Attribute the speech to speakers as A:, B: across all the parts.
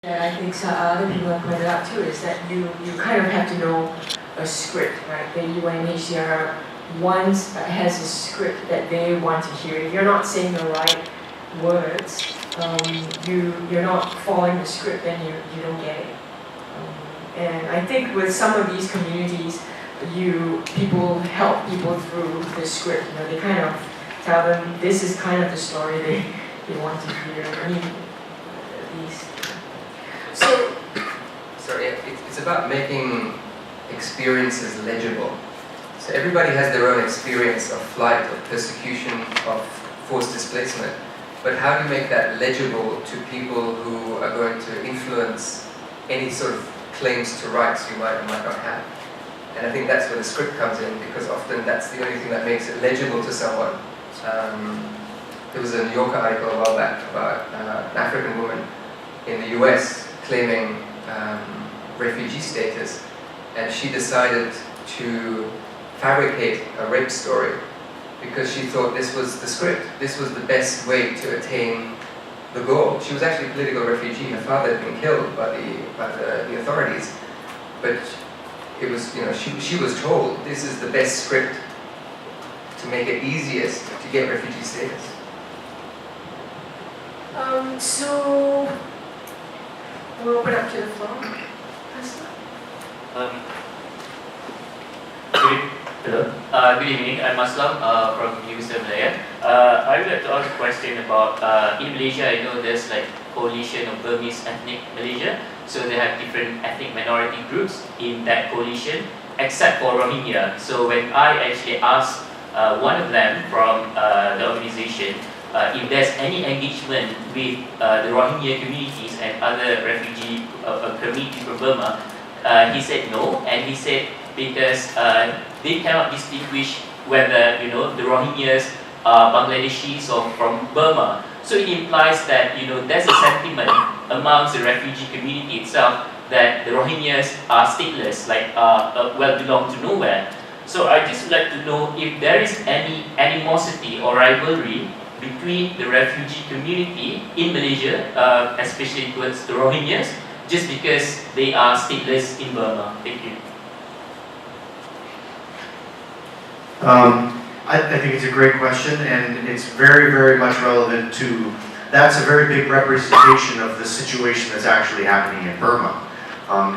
A: That I think other people have pointed out too is that you kind of have to know a script, right? The UNHCR has a script that they want to hear. If you're not saying the right words, you're not following the script, then you don't get it. And I think with some of these communities, people help people through the script. They kind of tell them this is kind of the story they want to hear. I mean, these.
B: So, sorry, it's about making experiences legible. So everybody has their own experience of flight, of persecution, of forced displacement. But how do you make that legible to people who are going to influence any sort of claims to rights you might or might not have? And I think that's where the script comes in, because often that's the only thing that makes it legible to someone. There was a New Yorker article a while back about an African woman in the US claiming refugee status, and she decided to fabricate a rape story because she thought this was the script, this was the best way to attain the goal. She was actually a political refugee. Her father had been killed by the authorities, but it was, she was told this is the best script to make it easiest to get refugee status.
A: So we'll open up to the floor.
C: Hello. Good evening. I'm Aslam from University of Malaya. I would like to ask a question about in Malaysia. I know there's like coalition of Burmese ethnic Malaysia, so they have different ethnic minority groups in that coalition, except for Rohingya. So when I actually asked one of them from the organization if there's any engagement with the Rohingya communities and other refugee communities from Burma, he said no, and he said because they cannot distinguish whether the Rohingyas are Bangladeshis or from Burma. So it implies that there's a sentiment amongst the refugee community itself that the Rohingyas are stateless, like belong to nowhere. So I just would like to know if there is any animosity or rivalry between the refugee community in Malaysia, especially towards the Rohingyas, just because they are stateless in Burma. Thank you.
D: I think it's a great question, and it's very, very much relevant to, that's a very big representation of the situation that's actually happening in Burma,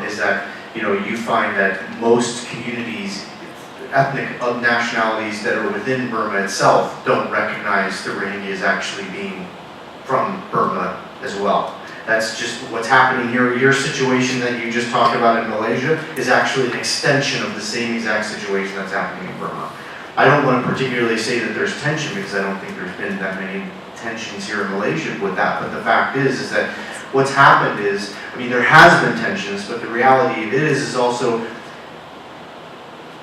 D: is that, you find that most communities, ethnic nationalities that are within Burma itself don't recognize the Rohingyas actually being from Burma as well. That's just what's happening here. Your situation that you just talked about in Malaysia is actually an extension of the same exact situation that's happening in Burma. I don't want to particularly say that there's tension because I don't think there's been that many tensions here in Malaysia with that, but the fact is that what's happened is, there has been tensions, but the reality is also,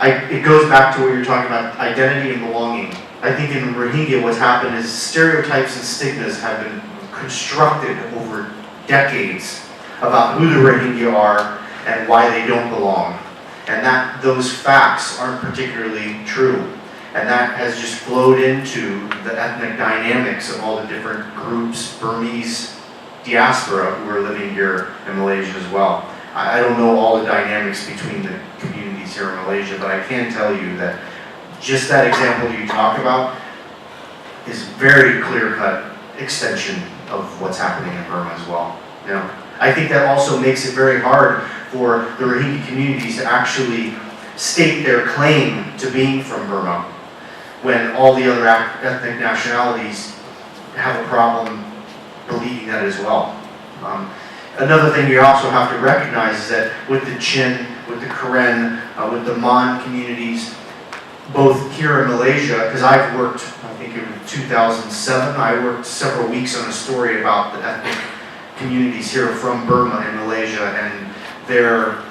D: it goes back to what you're talking about, identity and belonging. I think in Rohingya what's happened is stereotypes and stigmas have been constructed over decades about who the Rohingya are and why they don't belong. And that those facts aren't particularly true. And that has just flowed into the ethnic dynamics of all the different groups, Burmese diaspora who are living here in Malaysia as well. I don't know all the dynamics between the communities here in Malaysia, but I can tell you that just that example you talk about is very clear-cut extension of what's happening in Burma as well. I think that also makes it very hard for the Rohingya communities to actually state their claim to being from Burma when all the other ethnic nationalities have a problem believing that as well. Another thing you also have to recognize is that with the Chin, with the Karen, with the Mon communities, both here in Malaysia, because I've worked, I think in 2007, I worked several weeks on a story about the ethnic communities here from Burma and Malaysia and their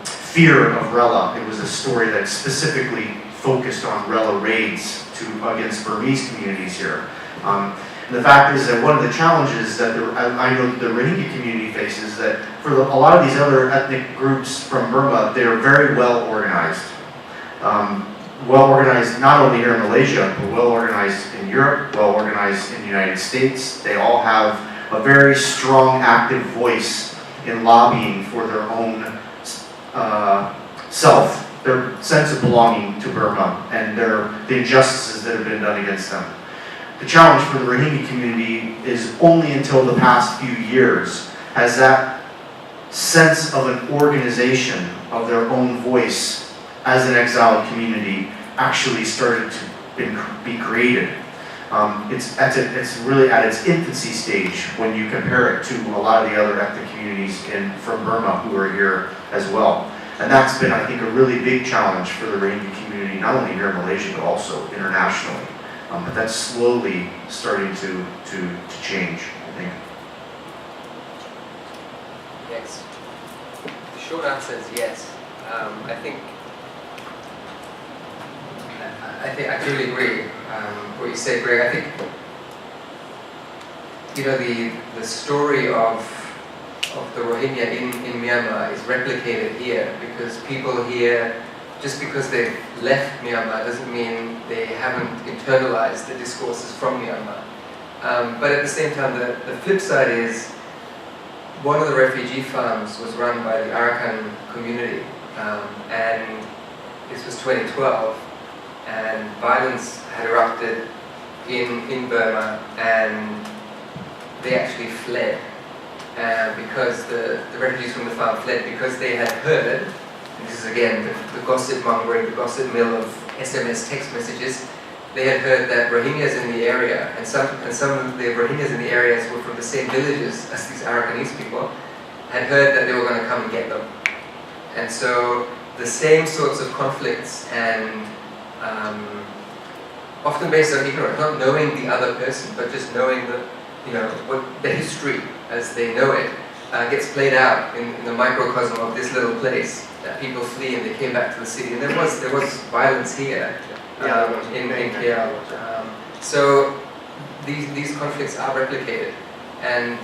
D: fear of Rela. It was a story that specifically focused on Rela raids against Burmese communities here. And the fact is that one of the challenges that I know the Rohingya community faces is that for a lot of these other ethnic groups from Burma, they are very well organized. Well organized not only here in Malaysia, but well organized in Europe, well organized in the United States. They all have a very strong, active voice in lobbying for their own self, their sense of belonging to Burma, and the injustices that have been done against them. The challenge for the Rohingya community is only until the past few years has that sense of an organization of their own voice as an exiled community actually started to be created. It's really at its infancy stage when you compare it to a lot of the other ethnic communities from Burma who are here as well. And that's been, I think, a really big challenge for the Rohingya community, not only here in Malaysia, but also internationally. But that's slowly starting to change, I think.
B: Yes. The short answer is yes. I truly agree what you said, Greg. I think the story of the Rohingya in Myanmar is replicated here because people here, just because they've left Myanmar doesn't mean they haven't internalized the discourses from Myanmar. But at the same time, the flip side is one of the refugee farms was run by the Arakan community, and this was 2012, and violence had erupted in Burma, and they actually fled because the refugees from the farm fled because they had heard, and this is again the gossip mongering, the gossip mill of SMS text messages, they had heard that Rohingyas in the area, and some of the Rohingyas in the areas were from the same villages as these Arakanese people, had heard that they were going to come and get them. And so the same sorts of conflicts and often based on ignorance, not knowing the other person, but just knowing what the history as they know it, gets played out in the microcosm of this little place that people flee and they came back to the city. And there was violence here in KL. So these conflicts are replicated, and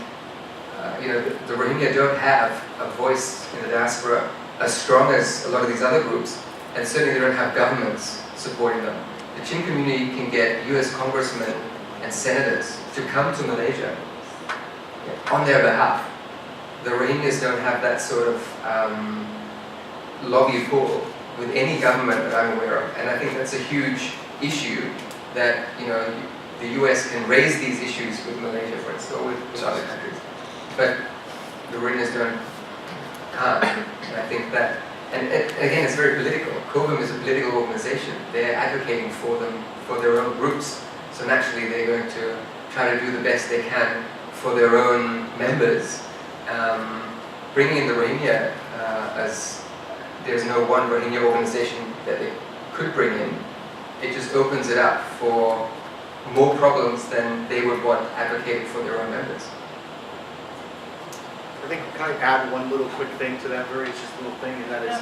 B: the Rohingya don't have a voice in the diaspora as strong as a lot of these other groups, and certainly they don't have governments supporting them. The Chin community can get US congressmen and senators to come to Malaysia on their behalf. The Rohingyas don't have that sort of lobby pull with any government that I'm aware of, and I think that's a huge issue that the US can raise these issues with Malaysia, for instance, or with other countries, but the Rohingyas can't. And I think that, and again, it's very political. COVIM is a political organization. They're advocating for their own groups, so naturally they're going to try to do the best they can for their own members. Bringing in the Rohingya as there's no one Rohingya organization that they could bring in, it just opens it up for more problems than they would want advocated for their own members.
D: I think, can I add one little quick thing to that, very just little thing, and that is,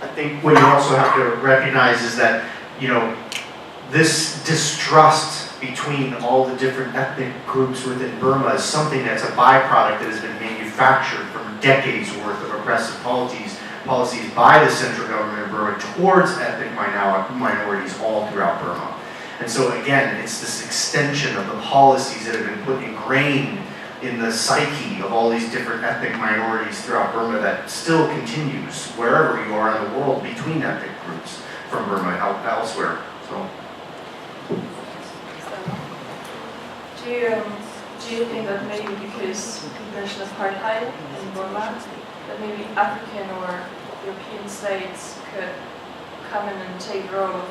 D: I think what you also have to recognize is that, this distrust between all the different ethnic groups within Burma is something that's a byproduct that has been manufactured from decades worth of oppressive policies by the central government of Burma towards ethnic minorities all throughout Burma. And so again, it's this extension of the policies that have been put ingrained in the psyche of all these different ethnic minorities throughout Burma that still continues wherever you are in the world between ethnic groups from Burma elsewhere. So.
E: Do you think that maybe because you mentioned apartheid in Burma, that maybe African or European states could come in and take the role of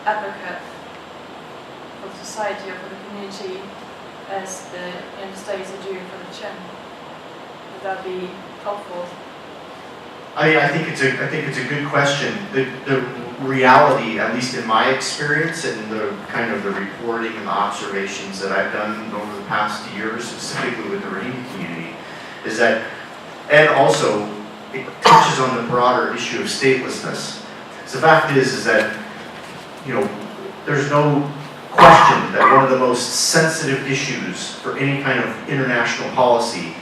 E: advocate for the society or for the community as the United States are doing for the Chin? Would that be helpful?
D: I think it's a good question. The reality, at least in my experience and the kind of the reporting and the observations that I've done over the past years, specifically with the Rohingya community, is that, and also it touches on the broader issue of statelessness. So the fact is that there's no question that one of the most sensitive issues for any kind of international policy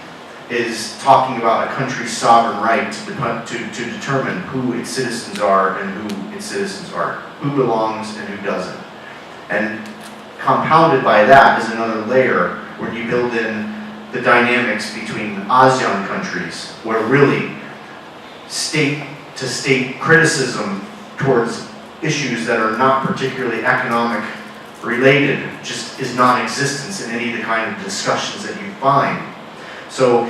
D: is talking about a country's sovereign right to determine who its citizens are and who its citizens aren't, who belongs and who doesn't. And compounded by that is another layer when you build in the dynamics between ASEAN countries, where really state-to-state criticism towards issues that are not particularly economic related just is non-existent in any of the kind of discussions that you find. So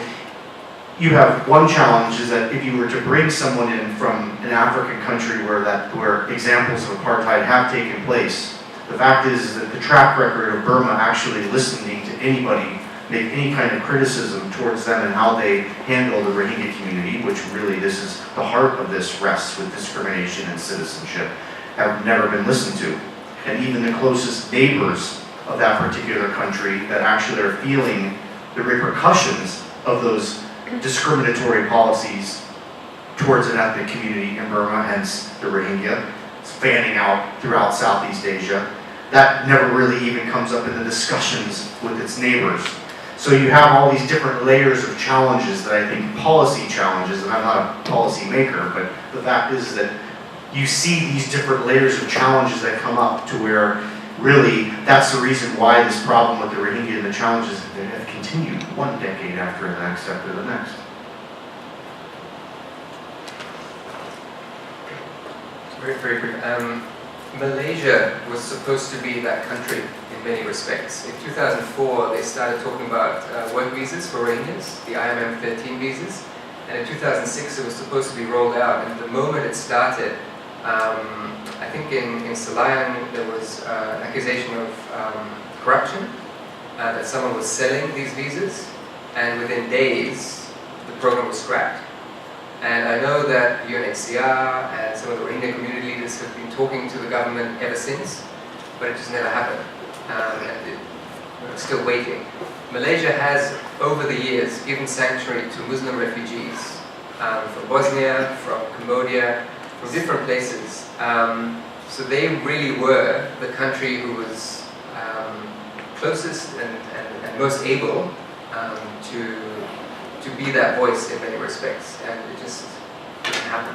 D: you have one challenge is that if you were to bring someone in from an African country where examples of apartheid have taken place, the fact is that the track record of Burma actually listening to anybody make any kind of criticism towards them and how they handle the Rohingya community, which really this is the heart of this rests with discrimination and citizenship, have never been listened to. And even the closest neighbors of that particular country that actually are feeling the repercussions of those discriminatory policies towards an ethnic community in Burma, hence the Rohingya, fanning out throughout Southeast Asia, that never really even comes up in the discussions with its neighbors. So you have all these different layers of challenges that I think policy challenges, and I'm not a policy maker, but the fact is that you see these different layers of challenges that come up to where really that's the reason why this problem with the Rohingya and the challenges have continued one decade after the next after the next.
B: Very, very quick. Malaysia was supposed to be that country in many respects. In 2004, they started talking about work visas for Rohingyas, the IMM 13 visas, and in 2006 it was supposed to be rolled out. And the moment it started, I think in Selayang there was an accusation of corruption, that someone was selling these visas, and within days the program was scrapped. And I know that UNHCR and some of the Rohingya community leaders have been talking to the government ever since, but it just never happened. And we're still waiting. Malaysia has, over the years, given sanctuary to Muslim refugees from Bosnia, from Cambodia, from different places. So they really were the country who was closest and most able to be that voice in many respects, and it just didn't happen.